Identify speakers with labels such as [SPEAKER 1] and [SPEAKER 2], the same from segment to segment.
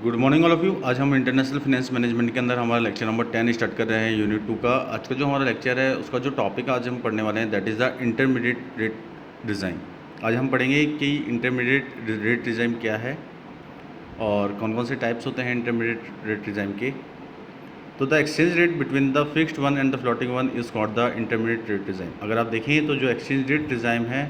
[SPEAKER 1] Good morning all of you. आज हम international finance management के अंदर हमारा लेक्चर नंबर 10 स्टार्ट कर रहे हैं यूनिट 2 का। आज का जो हमारा लेक्चर है उसका जो टॉपिक आज हम पढ़ने वाले हैं that is the intermediate rate design. आज हम पढ़ेंगे कि इंटरमीडिएट रेट डिज़ाइन क्या है और कौन कौन से टाइप्स होते हैं इंटरमीडिएट रेट डिज़ाइन के। तो the exchange rate between the fixed one and the floating one is called the intermediate rate design. अगर आप देखें तो जो एक्सचेंज रेट डिज़ाइन है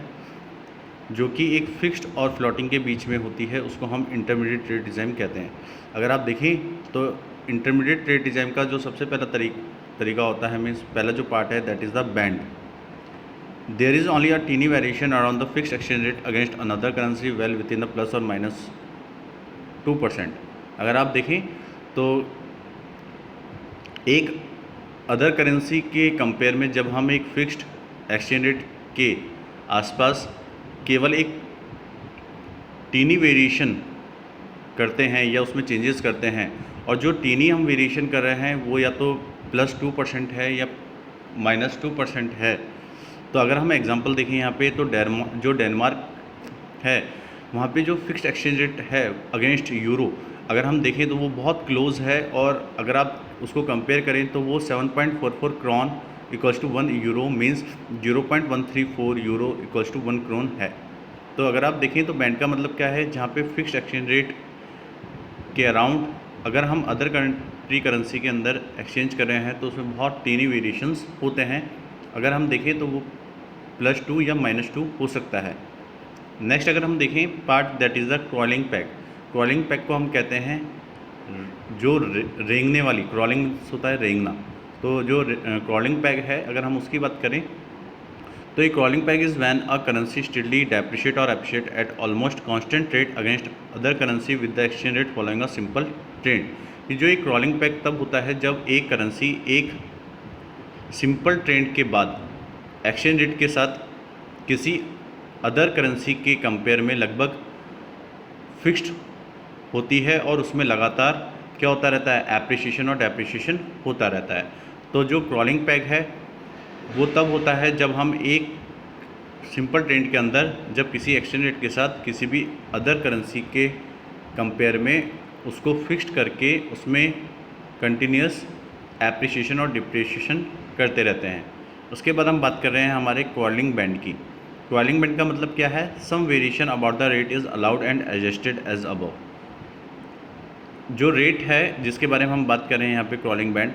[SPEAKER 1] जो कि एक फिक्स्ड और फ्लोटिंग के बीच में होती है उसको हम इंटरमीडिएट रेट डिज़ाइन कहते हैं। अगर आप देखें तो इंटरमीडिएट रेट डिज़ाइन का जो सबसे पहला तरीका होता है, मीन्स पहला जो पार्ट है that is the band. There is only a tiny variation around the fixed exchange rate against another currency well within the plus और माइनस 2%। अगर आप देखें तो एक अदर करेंसी के कंपेयर में जब हम एक फिक्स्ड एक्सचेंज रेट के आसपास केवल एक टीनी वेरिएशन करते हैं या उसमें चेंजेस करते हैं, और जो टीनी हम वेरिएशन कर रहे हैं वो या तो +2% है या -2% है। तो अगर हम एग्जांपल देखें यहाँ पे तो जो डेनमार्क है वहाँ पे जो फिक्स्ड एक्सचेंज रेट है अगेंस्ट यूरो, अगर हम देखें तो वो बहुत क्लोज है, और अगर आप उसको कंपेयर करें तो वो 7.44 krone equals to 1 euro, means 0.134 euro equals to 1 krone है। तो अगर आप देखें तो बैंड का मतलब क्या है, जहाँ पे फिक्स्ड एक्सचेंज रेट के अराउंड अगर हम अदर कंट्री करेंसी के अंदर एक्सचेंज कर रहे हैं तो उसमें बहुत टीनी वेरिएशंस होते हैं। अगर हम देखें तो वो +2 या -2 हो सकता है। नेक्स्ट अगर हम देखें part that is the crawling pack. Crawling pack को हम कहते हैं जो रेंगने वाली, क्रॉलिंग होता है रेंगना, तो जो क्रॉलिंग पैक है अगर हम उसकी बात करें तो ये crawling peg is when a currency steadily depreciate और appreciate at almost constant rate against other currency with the exchange rate following a simple trend. ये जो एक क्रॉलिंग पैक तब होता है जब एक करेंसी एक सिंपल ट्रेंड के बाद एक्सचेंज रेट के साथ किसी अदर करेंसी के कंपेयर में लगभग फिक्स्ड होती है और उसमें लगातार क्या होता रहता है, एप्रिसिएशन और डेप्रिसिएशन होता रहता है। तो जो क्रॉलिंग पैक है वो तब होता है जब हम एक सिंपल ट्रेंड के अंदर जब किसी एक्सचेंज रेट के साथ किसी भी अदर करेंसी के कंपेयर में उसको फिक्स्ड करके उसमें कंटिन्यूस एप्रिसिएशन और डिप्रिसिएशन करते रहते हैं। उसके बाद हम बात कर रहे हैं हमारे क्रॉलिंग बैंड की। क्रॉलिंग बैंड का मतलब क्या है, some variation about the rate is allowed and adjusted as above. जो रेट है जिसके बारे में हम बात कर रहे हैं यहाँ पे क्रॉलिंग बैंड,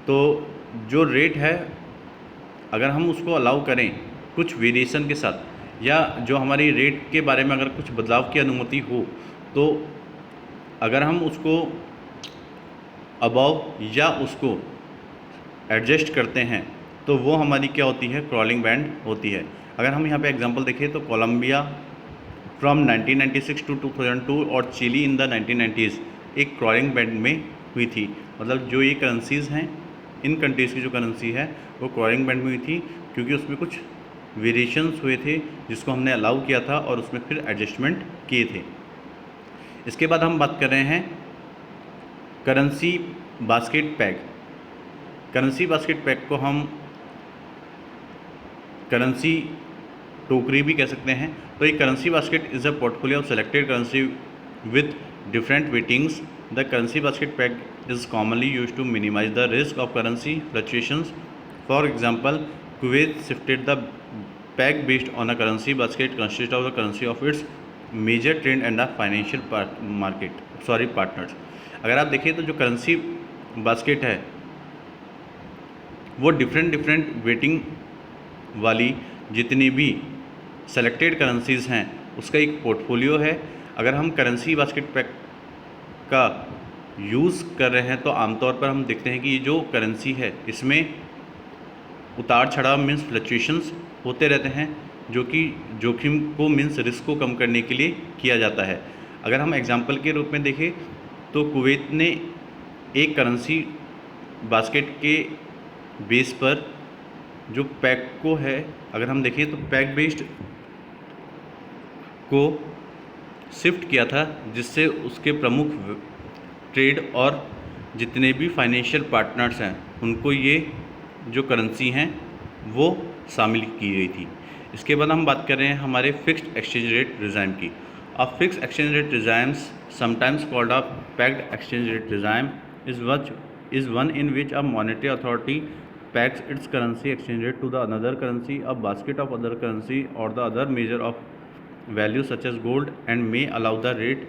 [SPEAKER 1] तो जो रेट है अगर हम उसको अलाउ करें कुछ वेरिएशन के साथ, या जो हमारी रेट के बारे में अगर कुछ बदलाव की अनुमति हो, तो अगर हम उसको अबव या उसको एडजस्ट करते हैं तो वो हमारी क्या होती है, क्रॉलिंग बैंड होती है। अगर हम यहाँ पे एग्जांपल देखें तो कोलंबिया फ्रॉम 1996 टू 2002 और चिली इन द 1990s एक क्रॉलिंग बैंड में हुई थी। मतलब जो ये करेंसीज़ हैं, इन कंट्रीज़ की जो करेंसी है वो क्रॉलिंग बैंड में हुई थी क्योंकि उसमें कुछ वेरिएशंस हुए थे जिसको हमने अलाउ किया था और उसमें फिर एडजस्टमेंट किए थे। इसके बाद हम बात कर रहे हैं currency basket pack. Currency basket pack को हम करेंसी टोकरी भी कह सकते हैं। तो ये currency basket is a portfolio of selected currency with different weightings. The currency basket peg is commonly used to minimize the risk of currency fluctuations. For example, Kuwait shifted the peg based on a currency basket consist of the currency of its major trade and the financial partners. अगर आप देखें तो जो currency basket है वो different waiting वाली जितनी भी सेलेक्टेड करेंसीज़ हैं उसका एक पोर्टफोलियो है। अगर हम करेंसी बास्केट पैक का यूज़ कर रहे हैं तो आमतौर पर हम देखते हैं कि ये जो करेंसी है इसमें उतार चढ़ाव मीन्स फ्लक्चुएशंस होते रहते हैं, जो कि जोखिम को मीन्स रिस्क को कम करने के लिए किया जाता है। अगर हम एग्जांपल के रूप में देखें तो कुवैत ने एक करेंसी बास्केट के बेस पर जो पैक को है, अगर हम देखें तो पैक बेस्ड को शिफ्ट किया था जिससे उसके प्रमुख ट्रेड और जितने भी फाइनेंशियल पार्टनर्स हैं उनको ये जो करेंसी हैं वो शामिल की गई थी। इसके बाद हम बात कर रहे हैं हमारे फिक्स्ड एक्सचेंज रेट डिज़ाइन की। A fixed exchange rate regime, sometimes called a pegged exchange rate regime, is one in which a monetary authority pegs its currency exchange rate to the another currency, a basket of other currency, or the other measure of value such as gold, and may allow the rate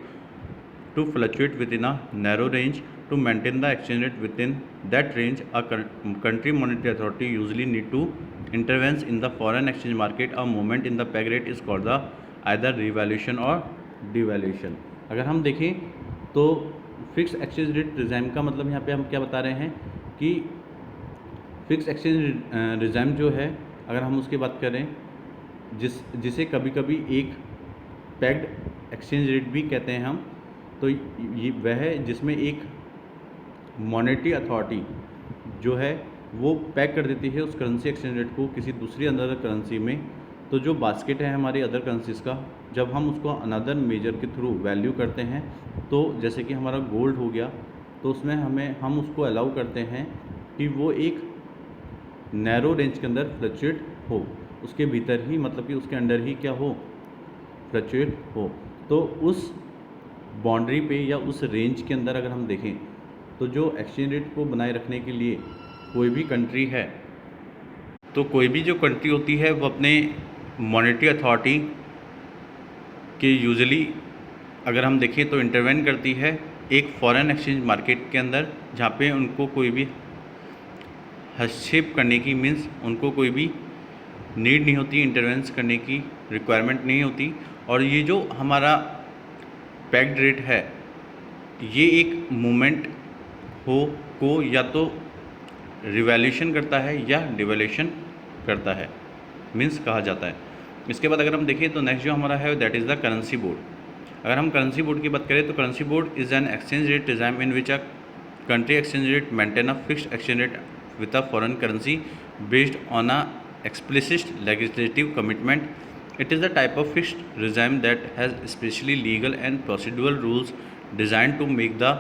[SPEAKER 1] to fluctuate within a narrow range. To maintain the exchange rate within that range, a country monetary authority usually need to intervene in the foreign exchange market. A movement in the peg rate is called the either revaluation और devaluation. अगर हम देखें तो fix exchange rate regime का मतलब यहाँ पे हम क्या बता रहे हैं कि फिक्स एक्सचेंज रिजाइम जो है, अगर हम उसकी बात करें, जिसे कभी कभी एक पैक्ड एक्सचेंज रेट भी कहते हैं हम, तो ये वह है जिसमें एक मॉनेटरी अथॉरिटी जो है वो पैक कर देती है उस करेंसी एक्सचेंज रेट को किसी दूसरी अनदर करेंसी में। तो जो बास्केट है हमारी अदर करेंसीज का, जब हम उसको अनदर मेजर के थ्रू वैल्यू करते हैं, तो जैसे कि हमारा गोल्ड हो गया, तो उसमें हम उसको अलाउ करते हैं कि वो एक नैरो रेंज के अंदर फ्लक्चुएट हो, उसके भीतर ही, मतलब कि उसके अंडर ही क्या हो, फ्लक्चुएट हो। तो उस बाउंड्री पे या उस रेंज के अंदर अगर हम देखें तो जो एक्सचेंज रेट को बनाए रखने के लिए कोई भी कंट्री है, तो कोई भी जो कंट्री होती है वो अपने मॉनेटरी अथॉरिटी के यूजुअली अगर हम देखें तो इंटरवेन करती है एक फॉरेन एक्सचेंज मार्केट के अंदर, जहाँ पे उनको कोई भी हस्तक्षेप करने की, मीन्स उनको कोई भी नीड नहीं होती, इंटरवेंस करने की रिक्वायरमेंट नहीं होती। और ये जो हमारा पैक्ड रेट है, ये एक मूवमेंट को या तो रिवैल्यूएशन करता है या डिवैल्यूएशन करता है, मीन्स कहा जाता है। इसके बाद अगर हम देखें तो नेक्स्ट जो हमारा है that is the currency board. अगर हम करेंसी बोर्ड की बात करें तो currency board is an exchange rate regime in which a country exchange rate maintain a fixed exchange rate with a foreign currency based on a explicit legislative commitment. It is a type of fixed regime that has especially legal and procedural rules designed to make the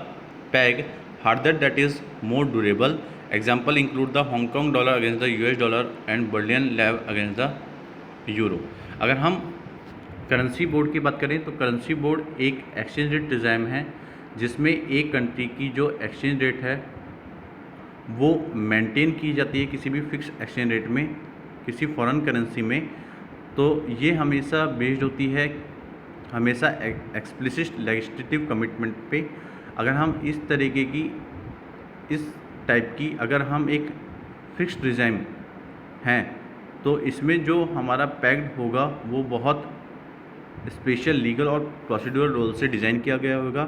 [SPEAKER 1] peg harder, that is more durable. Example include the Hong Kong dollar against the US dollar and Berlin lev against the euro. अगर हम currency board की बात करें तो currency board एक exchange rate regime है जिसमें एक कंट्री की जो एक्सचेंज रेट है वो मेंटेन की जाती है किसी भी फिक्स एक्सचेंज रेट में, किसी फॉरेन करेंसी में। तो ये हमेशा बेस्ड होती है हमेशा एक्सप्लिसिट लेजिस्लेटिव कमिटमेंट पे। अगर हम इस तरीके की, इस टाइप की अगर हम एक फिक्स्ड रिजाइम हैं, तो इसमें जो हमारा पैक्ड होगा वो बहुत स्पेशल लीगल और प्रोसीड्यूरल रूल से डिज़ाइन किया गया होगा,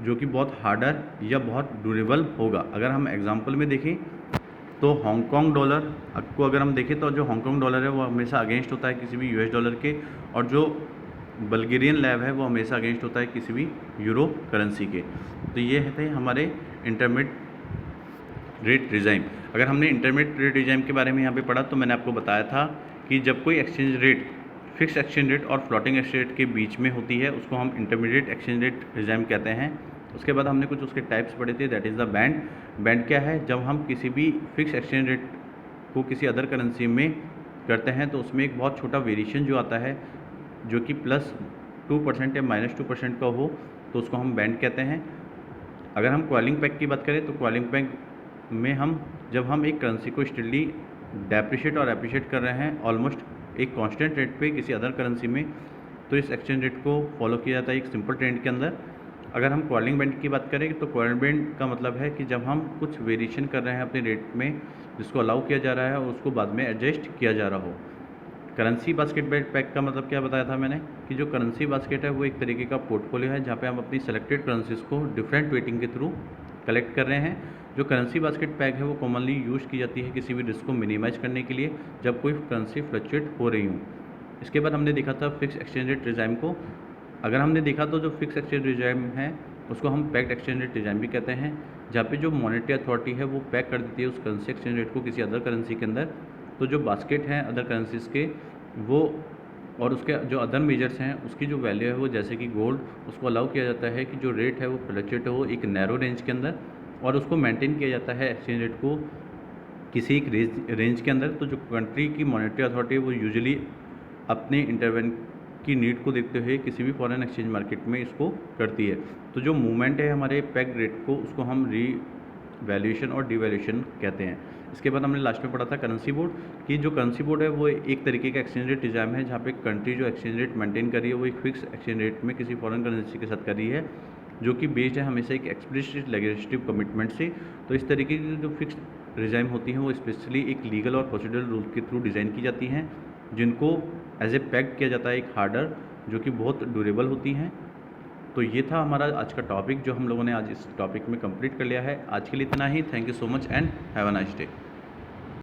[SPEAKER 1] जो कि बहुत हार्डर या बहुत ड्यूरेबल होगा। अगर हम एग्जांपल में देखें तो हांगकांग डॉलर को अगर हम देखें तो जो हांगकांग डॉलर है वो हमेशा अगेंस्ट होता है किसी भी यूएस डॉलर के, और जो बल्गेरियन लेव है वो हमेशा अगेंस्ट होता है किसी भी यूरो करेंसी के। तो ये थे हमारे इंटरमीडिएट रेट रिजाइम। अगर हमने इंटरमीडिएट रेट रिजाइम के बारे में यहाँ पे पढ़ा तो मैंने आपको बताया था कि जब कोई exchange rate fix exchange rate और फ्लोटिंग एक्सचेंज रेट के बीच में होती है उसको हम इंटरमीडिएट एक्सचेंज रेट रिजाइम कहते हैं। उसके बाद हमने कुछ उसके टाइप्स पढ़े थे, that is the band. Band क्या है? जब हम किसी भी फिक्स एक्सचेंज रेट को किसी अदर करेंसी में करते हैं तो उसमें एक बहुत छोटा वेरिएशन जो आता है जो कि +2% या -2% का हो तो उसको हम बैंड कहते हैं। अगर हम कॉलिंग पैक की बात करें तो कॉलिंग पैक में जब हम एक करेंसी को स्टिली डेप्रिशिएट और एप्रिशिएट कर रहे हैं ऑलमोस्ट एक कांस्टेंट रेट पे किसी अदर करेंसी में, तो इस एक्सचेंज रेट को फॉलो किया जाता है एक सिंपल ट्रेंड के अंदर। अगर हम कॉलिंग बैंड की बात करें तो कॉलिंग बैंड का मतलब है कि जब हम कुछ वेरिएशन कर रहे हैं अपने रेट में जिसको अलाउ किया जा रहा है और उसको बाद में एडजस्ट किया जा रहा हो। करेंसी बास्केट बैंड पैक का मतलब क्या बताया था मैंने कि जो करेंसी बास्केट है वो एक तरीके का पोर्टफोलियो है जहाँ पे हम अपनी सेलेक्टेड करेंसीज को डिफरेंट वेटिंग के थ्रू कलेक्ट कर रहे हैं। जो करेंसी बास्केट पैक है वो कॉमनली यूज़ की जाती है किसी भी रिस्क को मिनिमाइज करने के लिए जब कोई करेंसी फ्लक्चुएट हो रही हो। इसके बाद हमने देखा था फिक्स एक्सचेंज रेट रिजाइम को। अगर हमने देखा तो जो फिक्स एक्सचेंज रिजाइम है उसको हम पैक्ड एक्सचेंज रेट रिजाइम भी कहते हैं, जहाँ पे जो मॉनेटरी अथॉरिटी है वो पैक कर देती है उस करेंसी एक्सचेंज रेट को किसी अदर करेंसी के अंदर। तो जो बास्केट हैं अदर करेंसीज के वो और उसके जो अदर मेजर्स हैं उसकी जो वैल्यू है वो जैसे कि गोल्ड, उसको अलाउ किया जाता है कि जो रेट है वो फ्लक्चुएट हो एक नैरो रेंज के अंदर और उसको मेंटेन किया जाता है एक्सचेंज रेट को किसी एक रेंज के अंदर। तो जो कंट्री की मॉनेटरी अथॉरिटी है वो यूजुअली अपने इंटरवेन की नीड को देखते हुए किसी भी फॉरेन एक्सचेंज मार्केट में इसको करती है। तो जो मूवमेंट है हमारे पेग रेट को, उसको हम वैल्यूएशन और डिवैल्यूएशन कहते हैं। इसके बाद हमने लास्ट में पढ़ा था करेंसी बोर्ड, कि जो करेंसी बोर्ड है वो एक तरीके का एक्सचेंज रेट निज़ाम है जहाँ पे कंट्री जो एक्सचेंज रेट मेंटेन कर रही है वो एक फिक्स एक्सचेंज रेट में किसी फॉरेन करेंसी के साथ कर रही है, जो कि बेस्ड है हमेशा एक एक्सप्लिसिट लेजिस्लेटिव कमिटमेंट से। तो इस तरीके की जो फिक्स रिजाइम होती हैं वो स्पेशली एक लीगल और प्रोसीडरल रूल के थ्रू डिज़ाइन की जाती हैं, जिनको एज ए पैक्ट किया जाता है एक हार्डर, जो कि बहुत ड्यूरेबल होती हैं। तो ये था हमारा आज का टॉपिक, जो हम लोगों ने आज इस टॉपिक में कंप्लीट कर लिया है। आज के लिए इतना ही। Thank you so much and have a nice day.